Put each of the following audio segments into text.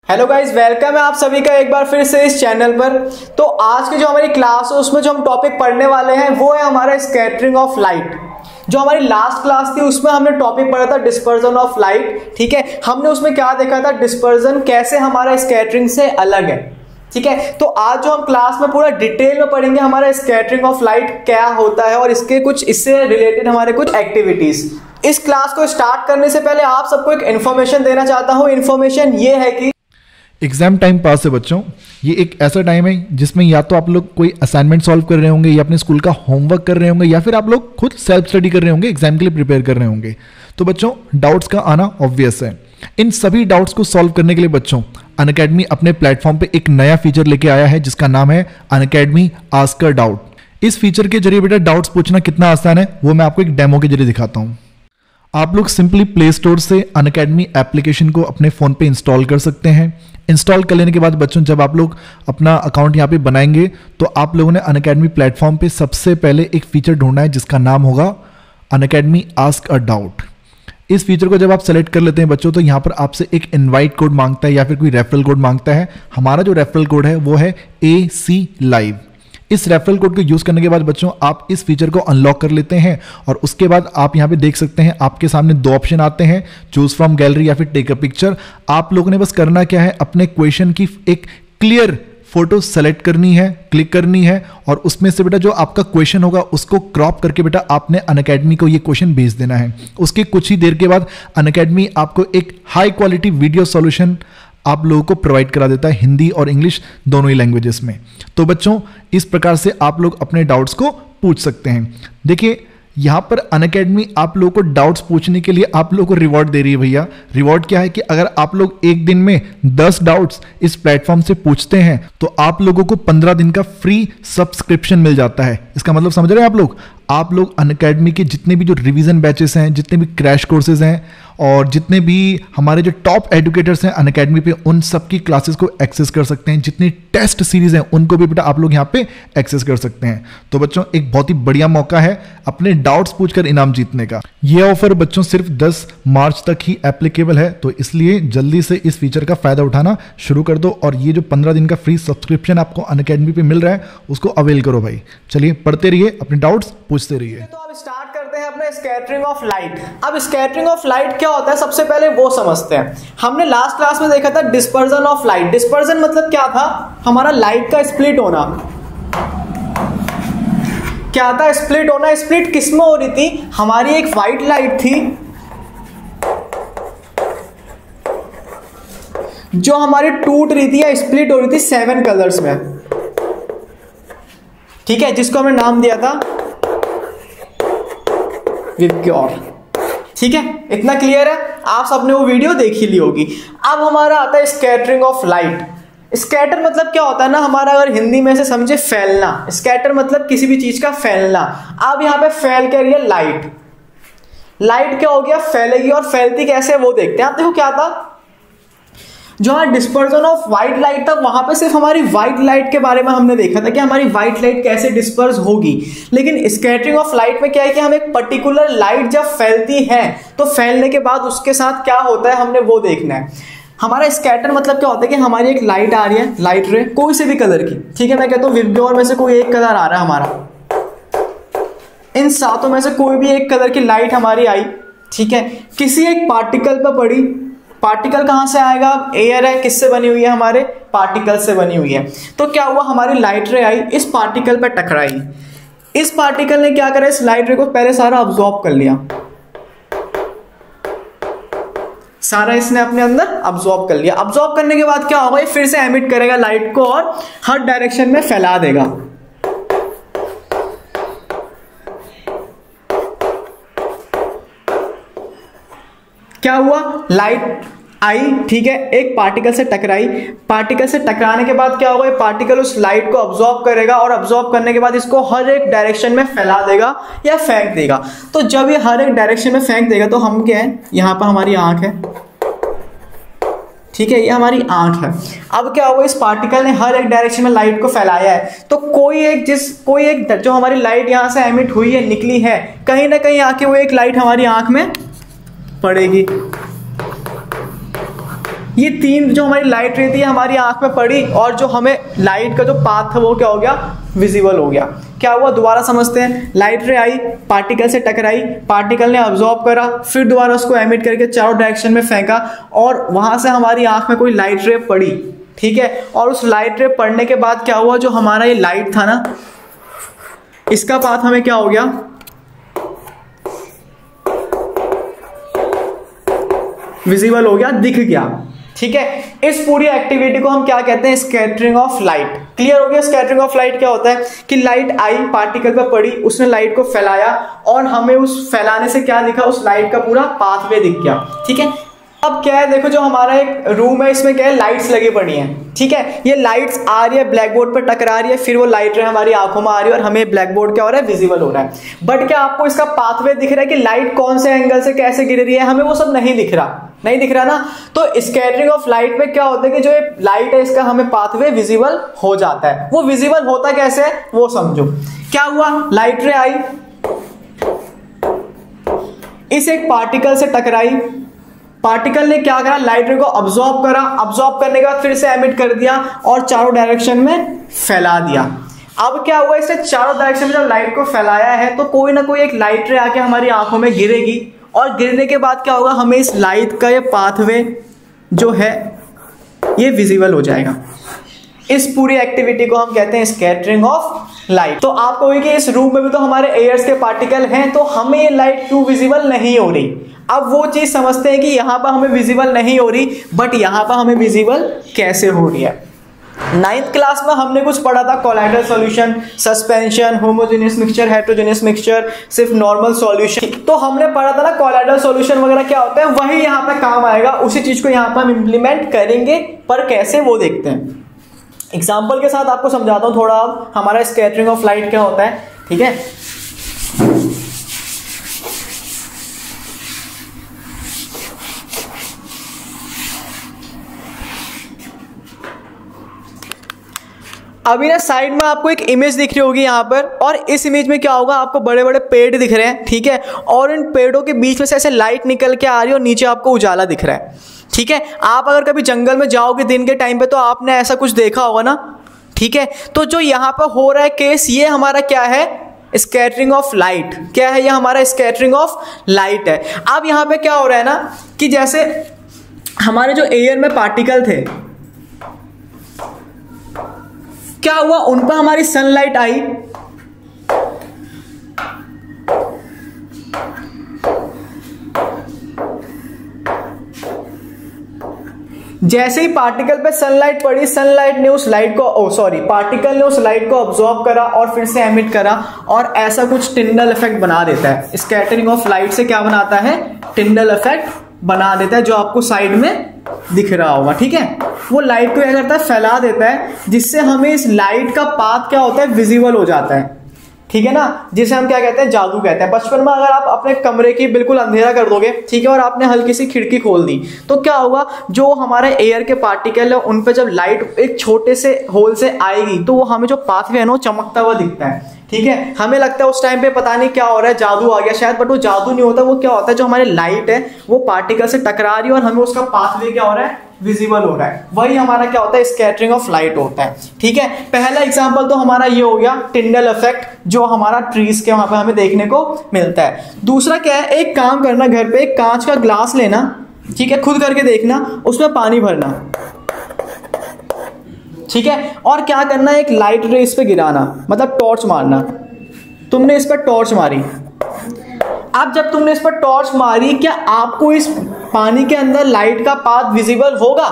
Hello guys, welcome है आप सभी का एक बार फिर से इस चैनल पर। तो आज की जो हमारी क्लास है उसमें जो हम टॉपिक पढ़ने वाले हैं वो है हमारा स्कैटरिंग ऑफ लाइट। जो हमारी लास्ट क्लास थी उसमें हमने टॉपिक पढ़ा था डिस्पर्जन ऑफ लाइट। ठीक है, हमने उसमें क्या देखा था, डिस्पर्जन कैसे हमारा स्कैटरिंग से अलग है। ठीक है, तो आज जो हम क्लास में पूरा डिटेल में पढ़ेंगे हमारा स्कैटरिंग ऑफ लाइट क्या होता है और इसके कुछ इससे रिलेटेड हमारे कुछ एक्टिविटीज। इस क्लास को स्टार्ट करने से पहले आप सबको एक इन्फॉर्मेशन देना चाहता हूं। इन्फॉर्मेशन ये है कि एग्जाम टाइम पास है बच्चों, ये एक ऐसा टाइम है जिसमें या तो आप लोग कोई असाइनमेंट सॉल्व कर रहे होंगे या अपने स्कूल का होमवर्क कर रहे होंगे या फिर आप लोग खुद सेल्फ स्टडी कर रहे होंगे, एग्जाम के लिए प्रिपेयर कर रहे होंगे। तो बच्चों डाउट्स का आना ऑब्वियस है। इन सभी डाउट्स को सॉल्व करने के लिए बच्चों अनअकैडमी अपने प्लेटफॉर्म पे एक नया फीचर लेके आया है जिसका नाम है अनअकैडमी आस्क अ डाउट। इस फीचर के जरिए बेटा डाउट्स पूछना कितना आसान है वो मैं आपको एक डेमो के जरिए दिखाता हूँ। आप लोग सिंपली प्ले स्टोर से अनअकैडमी एप्लीकेशन को अपने फ़ोन पे इंस्टॉल कर सकते हैं। इंस्टॉल कर लेने के बाद बच्चों जब आप लोग अपना अकाउंट यहाँ पे बनाएंगे तो आप लोगों ने अनअकैडमी प्लेटफॉर्म पे सबसे पहले एक फीचर ढूंढना है जिसका नाम होगा अनअकैडमी आस्क अ डाउट। इस फीचर को जब आप सेलेक्ट कर लेते हैं बच्चों तो यहाँ पर आपसे एक इनवाइट कोड मांगता है या फिर कोई रेफरल कोड मांगता है। हमारा जो रेफरल कोड है वो है AC Live। इस रेफरल कोड को यूज करने के बाद बच्चों आप इस फीचर को अनलॉक कर लेते हैं और उसके बाद आप यहां पे देख सकते हैं आपके सामने दो ऑप्शन आते हैं, चूज फ्रॉम गैलरी या फिर टेक अ पिक्चर। आप लोगों ने बस करना क्या है, अपने क्वेश्चन की एक क्लियर फोटो सेलेक्ट करनी है, क्लिक करनी है और उसमें से बेटा जो आपका क्वेश्चन होगा उसको क्रॉप करके बेटा आपने अनअकैडमी को ये क्वेश्चन भेज देना है। उसके कुछ ही देर के बाद अनअकैडमी आपको एक हाई क्वालिटी वीडियो सॉल्यूशन आप लोगों को प्रोवाइड करा देता है हिंदी और इंग्लिश दोनों ही लैंग्वेजेस में। तो बच्चों इस प्रकार से आप लोग अपने डाउट्स को पूछ सकते हैं। देखिए यहाँ पर अनअकैडमी आप लोगों को डाउट्स पूछने के लिए आप लोगों को रिवॉर्ड दे रही है। भैया रिवॉर्ड क्या है कि अगर आप लोग एक दिन में 10 डाउट्स इस प्लेटफॉर्म से पूछते हैं तो आप लोगों को 15 दिन का फ्री सब्सक्रिप्शन मिल जाता है। इसका मतलब समझ रहे हैं आप लोग अनअकैडमी के जितने भी जो रिवीजन बैचेस हैं, जितने भी क्रैश कोर्सेज हैं और जितने भी हमारे जो टॉप एजुकेटर्स हैं अनअकैडमी पे उन सब की क्लासेस को एक्सेस कर सकते हैं। जितनी टेस्ट सीरीज हैं उनको भी बेटा आप लोग यहाँ पे एक्सेस कर सकते हैं। तो बच्चों एक बहुत ही बढ़िया मौका है अपने डाउट्स पूछकर इनाम जीतने का। यह ऑफर बच्चों सिर्फ 10 मार्च तक ही एप्लीकेबल है, तो इसलिए जल्दी से इस फीचर का फायदा उठाना शुरू कर दो और ये जो 15 दिन का फ्री सब्सक्रिप्शन आपको अनअकैडमी पे मिल रहा है उसको अवेल करो भाई। चलिए पढ़ते रहिए, अपने डाउट्स पूछते रहिए। तो अब स्टार्ट करते हैं अपने स्कैटरिंग ऑफ लाइट। अब स्कैटरिंग ऑफ लाइट क्या होता है सबसे पहले वो समझते हैं। हमने लास्ट क्लास में देखा था डिस्पर्जन ऑफ लाइट। डिस्पर्जन मतलब क्या था, हमारा लाइट का स्प्लिट होना। क्या था स्प्लिट होना? स्प्लिट किसमें हो रही थी, हमारी एक व्हाइट लाइट थी जो हमारी टूट रही थी या स्प्लिट हो रही थी 7 कलर्स में। ठीक है, जिसको हमने नाम दिया था विबग्योर। ठीक है, इतना क्लियर है, आप सबने वो वीडियो देख ही ली होगी। अब हमारा आता है स्कैटरिंग ऑफ लाइट। स्कैटर मतलब क्या होता है ना, हमारा अगर हिंदी में से समझे फैलना। स्कैटर मतलब किसी भी चीज का फैलना। अब यहां पे फैल के रही है लाइट। लाइट क्या हो गया, फैलेगी और फैलती कैसे वो देखते हैं। आप देखो क्या था, जो डिस्पर्जन ऑफ व्हाइट लाइट था वहां पे सिर्फ हमारी व्हाइट लाइट के बारे में हमने देखा था कि हमारी व्हाइट लाइट कैसे डिस्पर्स होगी। लेकिन स्कैटरिंग ऑफ लाइट में क्या है कि हम एक पर्टिकुलर लाइट जब फैलती है तो फैलने के बाद उसके साथ क्या होता है हमने वो देखना है। हमारा स्कैटर मतलब क्या होता है कि हमारी एक लाइट आ रही है, लाइट रे कोई से भी कलर की। ठीक है, मैं कहता हूं विबग्योर में से कोई एक कलर आ रहा है हमारा, इन सातों में से कोई भी एक कलर की लाइट हमारी आई। ठीक है, किसी एक पार्टिकल पर पड़ी। पार्टिकल कहां से आएगा, एयर है, किससे बनी हुई है, हमारे पार्टिकल से बनी हुई है। तो क्या हुआ, हमारी लाइट रे आई, इस पार्टिकल पर टकराई। इस पार्टिकल ने क्या करा, इस लाइट रे को पहले सारा अब्सॉर्ब कर लिया, सारा इसने अपने अंदर अब्सॉर्ब कर लिया। अब्सॉर्ब करने के बाद क्या होगा, ये फिर से एमिट करेगा लाइट को और हर डायरेक्शन में फैला देगा। क्या हुआ, लाइट आई, ठीक है, एक पार्टिकल से टकराई। पार्टिकल से टकराने के बाद क्या होगा, पार्टिकल उस लाइट को अब्सॉर्ब करेगा और अब्सॉर्ब करने के बाद इसको हर एक डायरेक्शन में फैला देगा या फेंक देगा। तो जब ये हर एक डायरेक्शन में फेंक देगा तो हम क्या है, यहां पर हमारी आंख है। ठीक है, ये हमारी आंख है। अब क्या होगा, इस पार्टिकल ने हर एक डायरेक्शन में लाइट को फैलाया है, तो कोई एक जो हमारी लाइट यहां से एमिट हुई है, निकली है, कहीं ना कहीं आके वो एक लाइट हमारी आंख में पड़ेगी। ये तीन जो हमारी लाइट रे थी हमारी आंख में पड़ी और जो हमें लाइट का जो पाथ था वो क्या हो गया, विजिबल हो गया। क्या हुआ दोबारा समझते हैं। लाइट रे आई, पार्टिकल से टकराई, पार्टिकल ने अब्सॉर्ब करा, फिर दोबारा उसको एमिट करके चारों डायरेक्शन में फेंका और वहां से हमारी आंख में कोई लाइट रे पड़ी, ठीक है। और उस लाइट रे पड़ने के बाद क्या हुआ, जो हमारा ये लाइट था ना इसका पाथ हमें क्या हो गया, विजिबल हो गया, दिख गया, ठीक है। इस पूरी एक्टिविटी को हम क्या कहते हैं, स्कैटरिंग ऑफ लाइट। क्लियर हो गया। स्कैटरिंग ऑफ लाइट क्या होता है कि लाइट आई, पार्टिकल पर पड़ी, उसने लाइट को फैलाया और हमें उस फैलाने से क्या दिखा, उस लाइट का पूरा पाथवे दिख गया, ठीक है। अब क्या है, देखो जो हमारा एक रूम है इसमें क्या है, लाइट्स लगी पड़ी हैं, ठीक है। ये लाइट्स आ रही है, ब्लैक बोर्ड पर टकरा रही है, फिर वो लाइट रे हमारी आंखों में आ रही है और हमें ब्लैक बोर्ड क्या हो रहा है, विजिबल हो रहा है। बट क्या आपको इसका पाथवे दिख रहा है कि लाइट कौन से एंगल से कैसे गिर रही है, हमें वो सब नहीं दिख रहा, नहीं दिख रहा ना। तो स्कैटरिंग ऑफ लाइट में क्या होता है कि जो ये लाइट है इसका हमें पाथवे विजिबल हो जाता है। वो विजिबल होता कैसे है वो समझो। क्या हुआ, लाइट रे आई, इस एक पार्टिकल से टकराई, पार्टिकल ने क्या करा, लाइट रे को अब्सॉर्ब करा, अब्सॉर्ब करने के बाद फिर से एमिट कर दिया और चारों डायरेक्शन में फैला दिया। अब क्या हुआ, इसने चारों डायरेक्शन में जब लाइट को फैलाया है तो कोई ना कोई एक लाइट रे आके हमारी आंखों में गिरेगी और गिरने के बाद क्या होगा, हमें इस लाइट का ये पाथवे जो है ये विजिबल हो जाएगा। इस पूरी एक्टिविटी को हम कहते हैं स्कैटरिंग ऑफ लाइट। तो आप कहोगे कि इस रूम में भी तो हमारे एयर्स के पार्टिकल हैं, तो हमें ये लाइट क्यों विजिबल नहीं हो रही। अब वो चीज समझते हैं कि यहां पर हमें विजिबल नहीं हो रही, बट यहां पर हमें विजिबल कैसे हो रही है। 9th क्लास में हमने कुछ पढ़ा था, colloidal solution, suspension, homogeneous mixture, heterogeneous mixture, सिर्फ नॉर्मल सॉल्यूशन। तो हमने पढ़ा था ना कोलाइडल सॉल्यूशन वगैरह क्या होता है, वही यहाँ पे काम आएगा। उसी चीज को यहाँ पर हम इंप्लीमेंट करेंगे, पर कैसे वो देखते हैं। एग्जाम्पल के साथ आपको समझाता हूँ थोड़ा। अब हमारा स्कैटरिंग ऑफ लाइट क्या होता है, ठीक है। अभी ना साइड में आपको एक इमेज दिख रही होगी यहाँ पर, और इस इमेज में क्या होगा, आपको बड़े बड़े पेड़ दिख रहे हैं, ठीक है। और इन पेड़ों के बीच में से ऐसे लाइट निकल के आ रही है और नीचे आपको उजाला दिख रहा है, ठीक है। आप अगर कभी जंगल में जाओगे दिन के टाइम पे तो आपने ऐसा कुछ देखा होगा ना, ठीक है। तो जो यहाँ पर हो रहा है केस, ये हमारा क्या है, स्कैटरिंग ऑफ लाइट। क्या है ये, हमारा स्कैटरिंग ऑफ लाइट है। अब यहाँ पे क्या हो रहा है ना कि जैसे हमारे जो एयर में पार्टिकल थे, क्या हुआ, उन पर हमारी सनलाइट आई, जैसे ही पार्टिकल पे सनलाइट पड़ी, सनलाइट ने उस लाइट को पार्टिकल ने उस लाइट को अब्सॉर्ब करा और फिर से एमिट करा, और ऐसा कुछ टिंडल इफेक्ट बना देता है। स्कैटरिंग ऑफ लाइट से क्या बनाता है, टिंडल इफेक्ट बना देता है, जो आपको साइड में दिख रहा होगा, ठीक है। वो लाइट को क्या करता है, फैला देता है, जिससे हमें इस लाइट का पाथ क्या होता है, विजिबल हो जाता है, ठीक है ना। जिसे हम क्या कहते हैं, जादू कहते हैं। बचपन में अगर आप अपने कमरे की बिल्कुल अंधेरा कर दोगे, ठीक है, और आपने हल्की सी खिड़की खोल दी, तो क्या होगा, जो हमारे एयर के पार्टिकल है उन पे जब लाइट एक छोटे से होल से आएगी तो वो हमें जो पाथवे है ना वो चमकता हुआ दिखता है, ठीक है। हमें लगता है उस टाइम पे पता नहीं क्या हो रहा है, जादू आ गया शायद, बट वो जादू नहीं होता। वो क्या होता है, जो हमारी लाइट है वो पार्टिकल से टकरा रही है और हमें उसका पाथवे क्या हो रहा है, विजिबल हो रहा है। वही हमारा क्या होता है, स्कैटरिंग ऑफ लाइट होता है, ठीक है। पहला एग्जांपल तो हमारा ये हो गया, टिंडल इफेक्ट, जो हमारा ट्रीज के वहां पे हमें देखने को मिलता है। दूसरा क्या है, एक काम करना, घर पे एक कांच का ग्लास लेना, ठीक है, खुद करके देखना, उसमें पानी भरना, ठीक है, और क्या करना, एक लाइट रे इस पे गिराना, मतलब टॉर्च मारना। तुमने इस पर टॉर्च मारी, अब जब तुमने इस पर टॉर्च मारी, क्या आपको इस पानी के अंदर लाइट का पाथ विजिबल होगा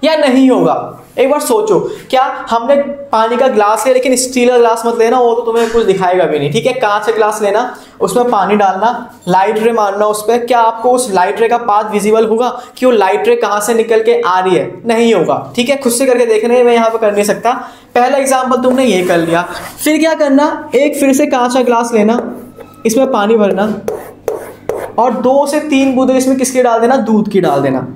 या नहीं होगा? एक बार सोचो। क्या हमने पानी का ग्लास लिया, लेकिन स्टील का ग्लास मत लेना, वो तो तुम्हें कुछ दिखाएगा भी नहीं, ठीक है। कांच का ग्लास लेना, उसमें पानी डालना, लाइट रे मारना उस पर, क्या आपको उस लाइट रे का पाथ विजिबल होगा कि वो लाइट रे कहां से निकल के आ रही है? नहीं होगा, ठीक है। खुद से करके देखने, मैं यहाँ पे कर नहीं सकता। पहला एग्जाम्पल तुमने ये कर लिया। फिर क्या करना, एक फिर से कांच का ग्लास लेना, इसमें पानी भरना और 2 से 3 बूंदे इसमें किसकी डाल देना, दूध की डाल देना,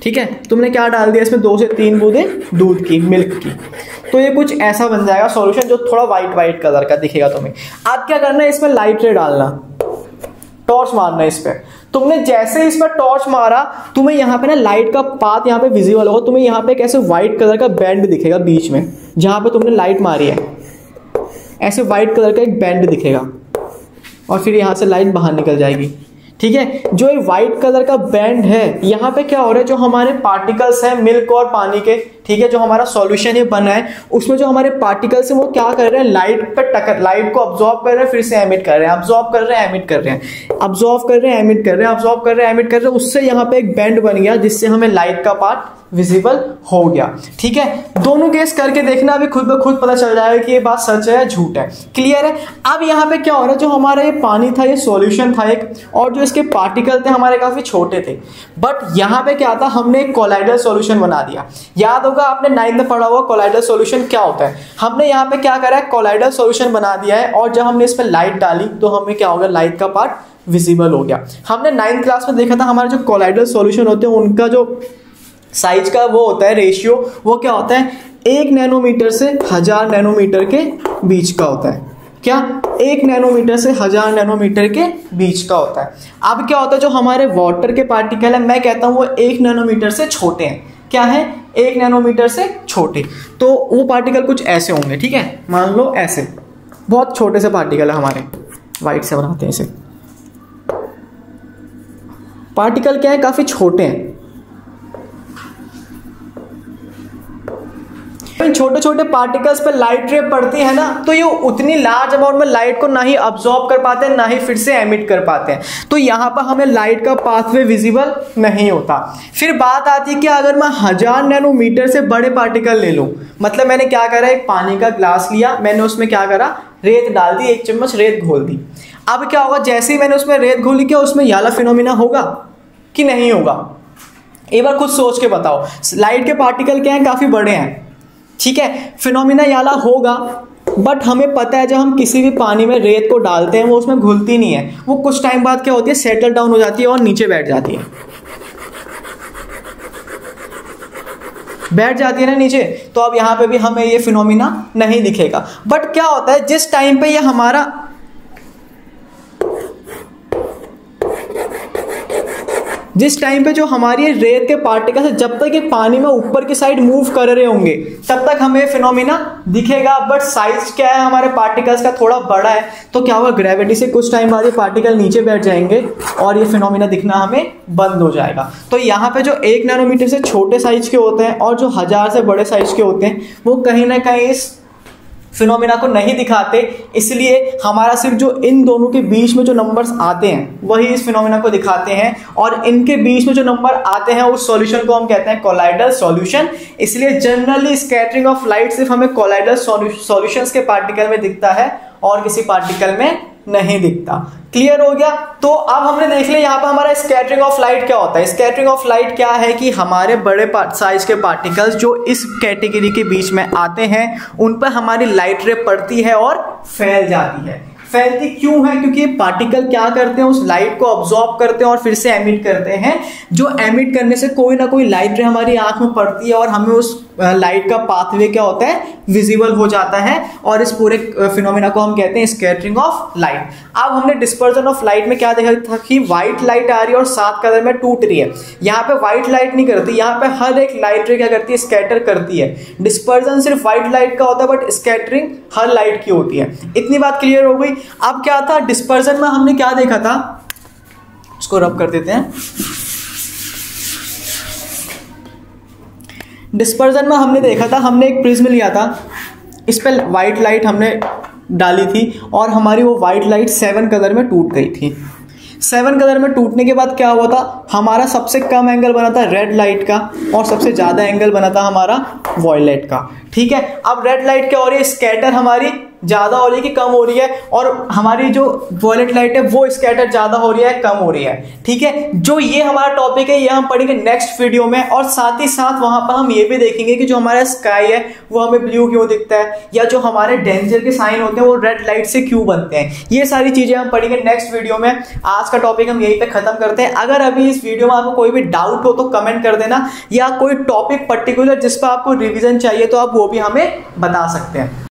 ठीक है। तुमने क्या डाल दिया इसमें, 2 से 3 बूंदे दूध की, मिल्क की। तो ये कुछ ऐसा बन जाएगा सॉल्यूशन, जो थोड़ा व्हाइट कलर का दिखेगा तुम्हें। अब क्या करना है, इसमें लाइट रे डालना, टॉर्च मारना इस पे। तुमने जैसे इस पर टॉर्च मारा, तुम्हें यहाँ पे ना लाइट का पाथ यहाँ पे विजिबल होगा, तुम्हें यहाँ पे एक ऐसे व्हाइट कलर का बैंड दिखेगा बीच में, जहाँ पे तुमने लाइट मारी है ऐसे व्हाइट कलर का एक बैंड दिखेगा, और फिर यहाँ से लाइट बाहर निकल जाएगी। ठीक है, जो ये व्हाइट कलर का बैंड है, यहाँ पे क्या हो रहा है, जो हमारे पार्टिकल्स हैं मिल्क और पानी के, ठीक है, जो हमारा सॉल्यूशन ये बना है उसमें जो हमारे पार्टिकल्स हैं वो क्या कर रहे हैं, लाइट पे टक्कर, लाइट को ऑब्जॉर्व कर रहे हैं, फिर से एमिट कर रहे हैं, ऑब्जॉर्व कर रहे हैं, एमिट कर रहे हैं, ऑब्जॉर्व कर रहे हैं, एमिट कर रहे हैं, ऑब्जॉर्व कर रहे हैं, एमिट कर रहे हैं, उससे यहाँ पे एक बैंड बन गया जिससे हमें लाइट का पार्ट विजिबल हो गया। ठीक है, दोनों केस करके देखना, अभी खुद ब खुद पता चल जाएगा कि ये बात सच है या झूठ है। क्लियर है। अब यहाँ पे क्या हो रहा है, जो हमारा ये पानी था, ये सॉल्यूशन था एक, और जो इसके पार्टिकल थे हमारे काफी छोटे थे, बट यहाँ पे क्या था, हमने एक कोलाइडल सॉल्यूशन बना दिया। याद होगा आपने 9th में पढ़ा हुआ कोलाइडल सॉल्यूशन क्या होता है। हमने यहाँ पे क्या करा है, कोलाइडल सॉल्यूशन बना दिया है, और जब हमने इस पर लाइट डाली तो हमें क्या होगा, लाइट का पार्ट विजिबल हो गया। हमने 9th क्लास में देखा था, हमारे जो कोलाइडल सॉल्यूशन होते हैं उनका जो साइज का वो होता है रेशियो, वो क्या होता है, 1 नैनोमीटर से 1000 नैनोमीटर के बीच का होता है। क्या, 1 नैनोमीटर से 1000 नैनोमीटर के बीच का होता है। अब क्या होता है, जो हमारे वाटर के पार्टिकल है, मैं कहता हूं वो 1 नैनोमीटर से छोटे हैं। क्या है, 1 नैनोमीटर से छोटे। तो वो पार्टिकल कुछ ऐसे होंगे, ठीक है, मान लो ऐसे, बहुत छोटे से पार्टिकल है हमारे, व्हाइट से बनाते हैं इसे। पार्टिकल क्या है, काफी छोटे हैं। इन छोटे छोटे पार्टिकल्स पे लाइट रे पड़ती है ना, तो ये उतनी लार्ज अमाउंट में लाइट को ना ही अब्सॉर्ब कर पाते हैं, ना ही फिर से एमिट कर पाते हैं। तो यहाँ पर हमें लाइट का पाथवे विजिबल नहीं होता। फिर बात आती है कि अगर मैं 1000 नैनोमीटर से बड़े पार्टिकल ले लूं, मतलब मैंने क्या करा, एक पानी का ग्लास लिया, मैंने उसमें क्या करा, रेत डाल दी, 1 चम्मच रेत घोल दी। अब क्या होगा, जैसे ही मैंने उसमें रेत घोली, क्या उसमें याला फिनोमिना होगा कि नहीं होगा? एक बार खुद सोच के बताओ। लाइट के पार्टिकल क्या है, काफी बड़े हैं, ठीक है, फिनोमिना याला होगा, बट हमें पता है जब हम किसी भी पानी में रेत को डालते हैं वो उसमें घुलती नहीं है, वो कुछ टाइम बाद क्या होती है, सेटल डाउन हो जाती है और नीचे बैठ जाती है, बैठ जाती है ना नीचे। तो अब यहाँ पे भी हमें ये फिनोमिना नहीं दिखेगा। बट क्या होता है, जिस टाइम पे ये हमारा जिस टाइम पे जो हमारी रेत के पार्टिकल्स है, जब तक ये पानी में ऊपर की साइड मूव कर रहे होंगे तब तक हमें फिनोमिना दिखेगा। बट साइज क्या है हमारे पार्टिकल्स का, थोड़ा बड़ा है, तो क्या होगा, ग्रेविटी से कुछ टाइम बाद ये पार्टिकल नीचे बैठ जाएंगे और ये फिनोमिना दिखना हमें बंद हो जाएगा। तो यहाँ पे जो 1 नैनोमीटर से छोटे साइज के होते हैं और जो 1000 से बड़े साइज के होते हैं, वो कहीं ना कहीं इस फिनोमिना को नहीं दिखाते। इसलिए हमारा सिर्फ जो इन दोनों के बीच में जो नंबर्स आते हैं वही इस फिनोमिना को दिखाते हैं, और इनके बीच में जो नंबर आते हैं उस सॉल्यूशन को हम कहते हैं कोलाइडल सॉल्यूशन। इसलिए जनरली स्कैटरिंग ऑफ लाइट सिर्फ हमें कोलाइडल सॉल्यूशंस के पार्टिकल में दिखता है और किसी पार्टिकल में नहीं दिखता। क्लियर हो गया। तो अब हमने देख लिया यहाँ पर हमारा स्कैटरिंग ऑफ लाइट क्या होता है। स्कैटरिंग ऑफ लाइट क्या है कि हमारे बड़े साइज के पार्टिकल्स जो इस कैटेगरी के बीच में आते हैं उन पर हमारी लाइट रे पड़ती है और फैल जाती है। फैलती क्यों है? क्योंकि पार्टिकल क्या करते हैं, उस लाइट को ऑब्जॉर्ब करते हैं और फिर से एमिट करते हैं। जो एमिट करने से कोई ना कोई लाइट रे हमारी आंख में पड़ती है और हमें उस लाइट का पाथवे क्या होता है, विजिबल हो जाता है, और इस पूरे फिनोमिना को हम कहते हैं स्कैटरिंग ऑफ लाइट। अब हमने डिस्पर्जन ऑफ लाइट में क्या देखा था कि व्हाइट लाइट आ रही है और 7 कलर में टूट रही है। यहाँ पे व्हाइट लाइट नहीं करती, यहाँ पे हर एक लाइट रे क्या करती है, स्कैटर करती है। डिस्पर्जन सिर्फ व्हाइट लाइट का होता है बट स्कैटरिंग हर लाइट की होती है। इतनी बात क्लियर हो गई। अब क्या था डिस्पर्जन में, हमने क्या देखा था, उसको रब कर देते हैं। डिस्पर्जन में हमने देखा था, हमने एक प्रिज्म लिया था, इस पर व्हाइट लाइट हमने डाली थी और हमारी वो व्हाइट लाइट 7 कलर में टूट गई थी। 7 कलर में टूटने के बाद क्या हुआ था, हमारा सबसे कम एंगल बना था रेड लाइट का और सबसे ज्यादा एंगल बना था हमारा वॉयलेट का। ठीक है, अब रेड लाइट क्या हो रही है, स्कैटर हमारी ज्यादा हो रही है कि कम हो रही है, और हमारी जो वॉयलेट लाइट है वो स्कैटर ज्यादा हो रही है कम हो रही है। ठीक है, जो ये हमारा टॉपिक है ये हम पढ़ेंगे नेक्स्ट वीडियो में, और साथ ही साथ वहां पर हम ये भी देखेंगे कि जो हमारा स्काई है वो हमें ब्लू क्यों दिखता है, या जो हमारे डेंजर के साइन होते हैं वो रेड लाइट से क्यों बनते हैं। ये सारी चीजें हम पढ़ेंगे नेक्स्ट वीडियो में। आज का टॉपिक हम यहीं पे खत्म करते हैं। अगर अभी इस वीडियो में आपको कोई भी डाउट हो तो कमेंट कर देना, या कोई टॉपिक पर्टिकुलर जिस पर आपको रिविजन चाहिए तो आप वो भी हमें बता सकते हैं।